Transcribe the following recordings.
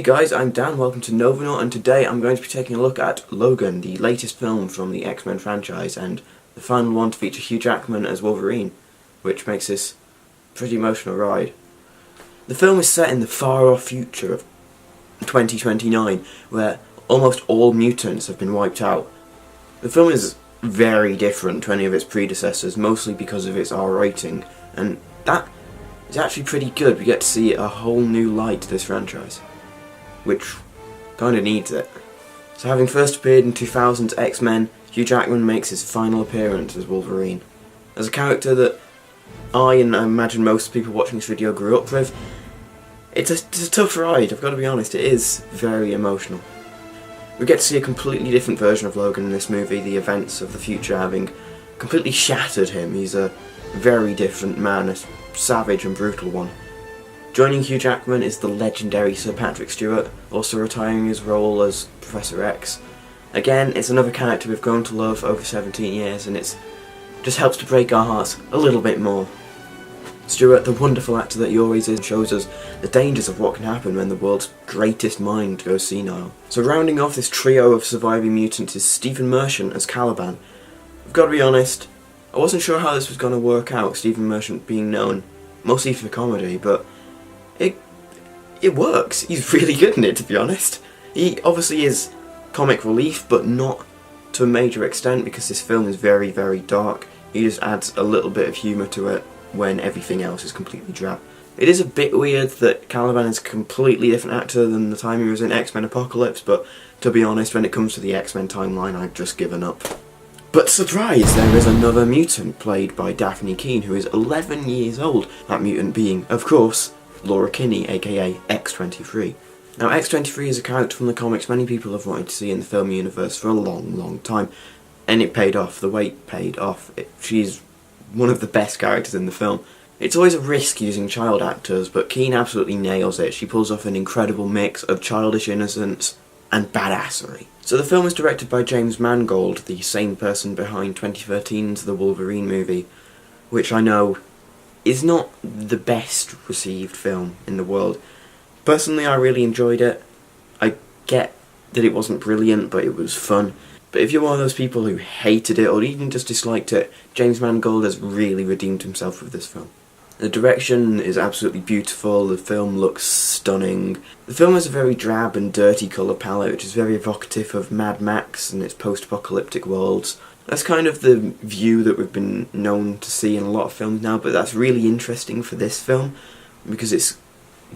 guys, I'm Dan, welcome to Novenaut, and today I'm going to be taking a look at Logan, the latest film from the X-Men franchise, and the final one to feature Hugh Jackman as Wolverine, which makes this a pretty emotional ride. The film is set in the far-off future of 2029, where almost all mutants have been wiped out. The film is very different to any of its predecessors, mostly because of its R rating, and that is actually pretty good. We get to see a whole new light to this franchise, which kinda needs it. So having first appeared in 2000's X-Men, Hugh Jackman makes his final appearance as Wolverine. As a character that I imagine most people watching this video grew up with, it's a tough ride, I've got to be honest. It is very emotional. We get to see a completely different version of Logan in this movie, the events of the future having completely shattered him. He's a very different man, a savage and brutal one. Joining Hugh Jackman is the legendary Sir Patrick Stewart, also retiring his role as Professor X. Again, it's another character we've grown to love over 17 years, and it just helps to break our hearts a little bit more. Stewart, the wonderful actor that he always is, shows us the dangers of what can happen when the world's greatest mind goes senile. So rounding off this trio of surviving mutants is Stephen Merchant as Caliban. I've got to be honest, I wasn't sure how this was going to work out, Stephen Merchant being known mostly for comedy, but it works. He's really good in it, to be honest. He obviously is comic relief, but not to a major extent, because this film is very, very dark. He just adds a little bit of humour to it when everything else is completely drab. It is a bit weird that Caliban is a completely different actor than the time he was in X-Men Apocalypse, but to be honest, when it comes to the X-Men timeline, I've just given up. But surprise, there is another mutant played by Daphne Keane, who is 11 years old, that mutant being, of course, Laura Kinney, aka X-23. Now, X-23 is a character from the comics many people have wanted to see in the film universe for a long, long time, and it paid off. The wait paid off. She's one of the best characters in the film. It's always a risk using child actors, but Keane absolutely nails it. She pulls off an incredible mix of childish innocence and badassery. So the film is directed by James Mangold, the same person behind 2013's The Wolverine movie, which I know is not the best received film in the world. Personally, I really enjoyed it. I get that it wasn't brilliant, but it was fun. But if you're one of those people who hated it or even just disliked it, James Mangold has really redeemed himself with this film. The direction is absolutely beautiful, the film looks stunning. The film has a very drab and dirty colour palette, which is very evocative of Mad Max and its post-apocalyptic worlds. That's kind of the view that we've been known to see in a lot of films now, but that's really interesting for this film, because it's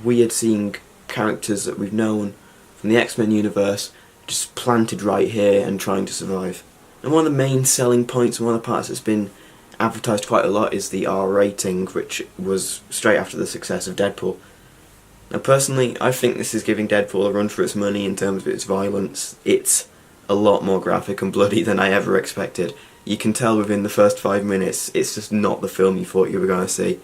weird seeing characters that we've known from the X-Men universe just planted right here and trying to survive. And one of the main selling points, and one of the parts that's been advertised quite a lot, is the R rating, which was straight after the success of Deadpool. Now personally, I think this is giving Deadpool a run for its money in terms of its violence. It's a lot more graphic and bloody than I ever expected. You can tell within the first 5 minutes it's just not the film you thought you were going to see,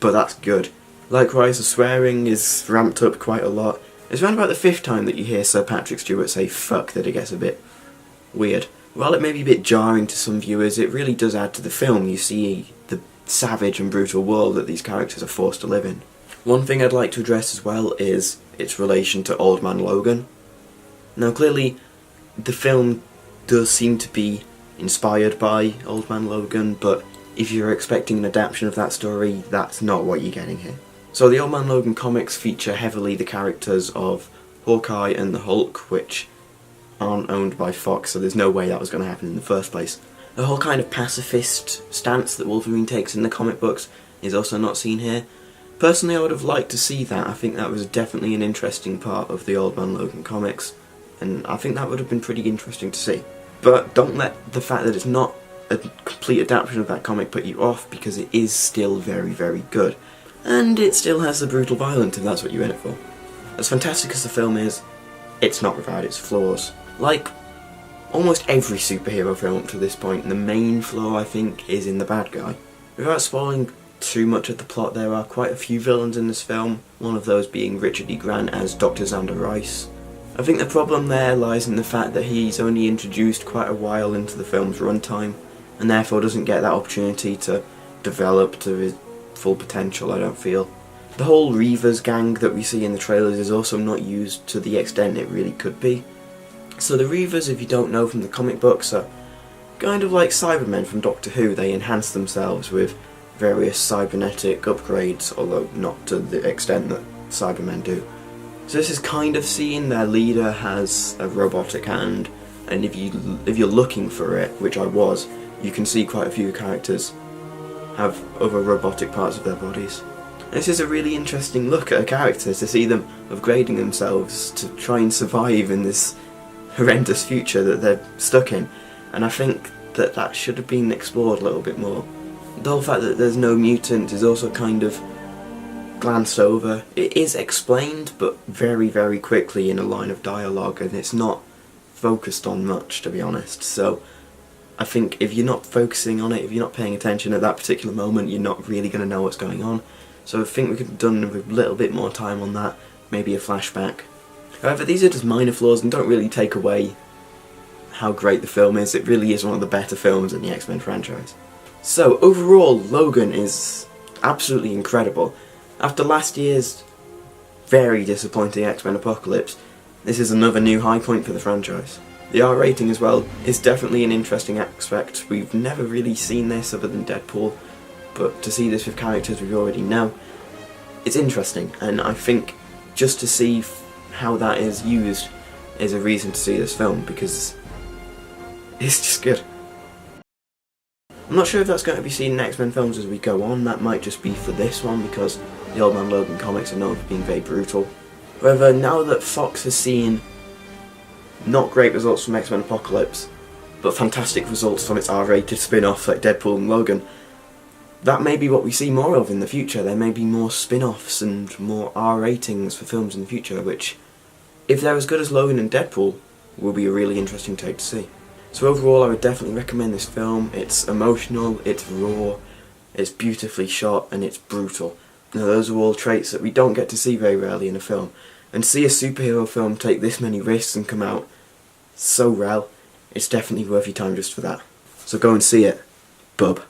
but that's good. Likewise, the swearing is ramped up quite a lot. It's around about the 5th time that you hear Sir Patrick Stewart say fuck that it gets a bit weird. While it may be a bit jarring to some viewers, it really does add to the film. You see the savage and brutal world that these characters are forced to live in. One thing I'd like to address as well is its relation to Old Man Logan. Now clearly, the film does seem to be inspired by Old Man Logan, but if you're expecting an adaptation of that story, that's not what you're getting here. So the Old Man Logan comics feature heavily the characters of Hawkeye and the Hulk, which aren't owned by Fox, so there's no way that was going to happen in the first place. The whole kind of pacifist stance that Wolverine takes in the comic books is also not seen here. Personally, I would have liked to see that. I think that was definitely an interesting part of the Old Man Logan comics, and I think that would have been pretty interesting to see. But don't let the fact that it's not a complete adaptation of that comic put you off, because it is still very, very good. And it still has the brutal violence, if that's what you're in it for. As fantastic as the film is, it's not without its flaws. Like almost every superhero film up to this point, the main flaw, I think, is in the bad guy. Without spoiling too much of the plot, there are quite a few villains in this film, one of those being Richard E. Grant as Dr. Xander Rice. I think the problem there lies in the fact that he's only introduced quite a while into the film's runtime, and therefore doesn't get that opportunity to develop to his full potential, I don't feel. The whole Reavers gang that we see in the trailers is also not used to the extent it really could be. So the Reavers, if you don't know from the comic books, are kind of like Cybermen from Doctor Who. They enhance themselves with various cybernetic upgrades, although not to the extent that Cybermen do. So this is kind of seeing their leader has a robotic hand, and if you're looking for it, which I was, you can see quite a few characters have other robotic parts of their bodies. This is a really interesting look at a character, to see them upgrading themselves to try and survive in this horrendous future that they're stuck in, and I think that that should have been explored a little bit more. The whole fact that there's no mutant is also kind of glanced over. It is explained, but very, very quickly in a line of dialogue, and it's not focused on much, to be honest. So I think if you're not focusing on it, if you're not paying attention at that particular moment, you're not really going to know what's going on. So I think we could have done with a little bit more time on that, maybe a flashback. However, these are just minor flaws and don't really take away how great the film is. It really is one of the better films in the X-Men franchise. So overall, Logan is absolutely incredible. After last year's very disappointing X-Men Apocalypse, this is another new high point for the franchise. The R rating as well is definitely an interesting aspect. We've never really seen this other than Deadpool, but to see this with characters we already know, it's interesting, and I think just to see how that is used is a reason to see this film, because it's just good. I'm not sure if that's going to be seen in X-Men films as we go on. That might just be for this one, because the Old Man Logan comics are known for being very brutal. However, now that Fox has seen not great results from X-Men Apocalypse, but fantastic results from its R-rated spin-off like Deadpool and Logan, that may be what we see more of in the future. There may be more spin-offs and more R ratings for films in the future, which, if they're as good as Logan and Deadpool, will be a really interesting take to see. So overall, I would definitely recommend this film. It's emotional, it's raw, it's beautifully shot, and it's brutal. Now, those are all traits that we don't get to see very rarely in a film. And to see a superhero film take this many risks and come out so well, it's definitely worth your time just for that. So go and see it, bub.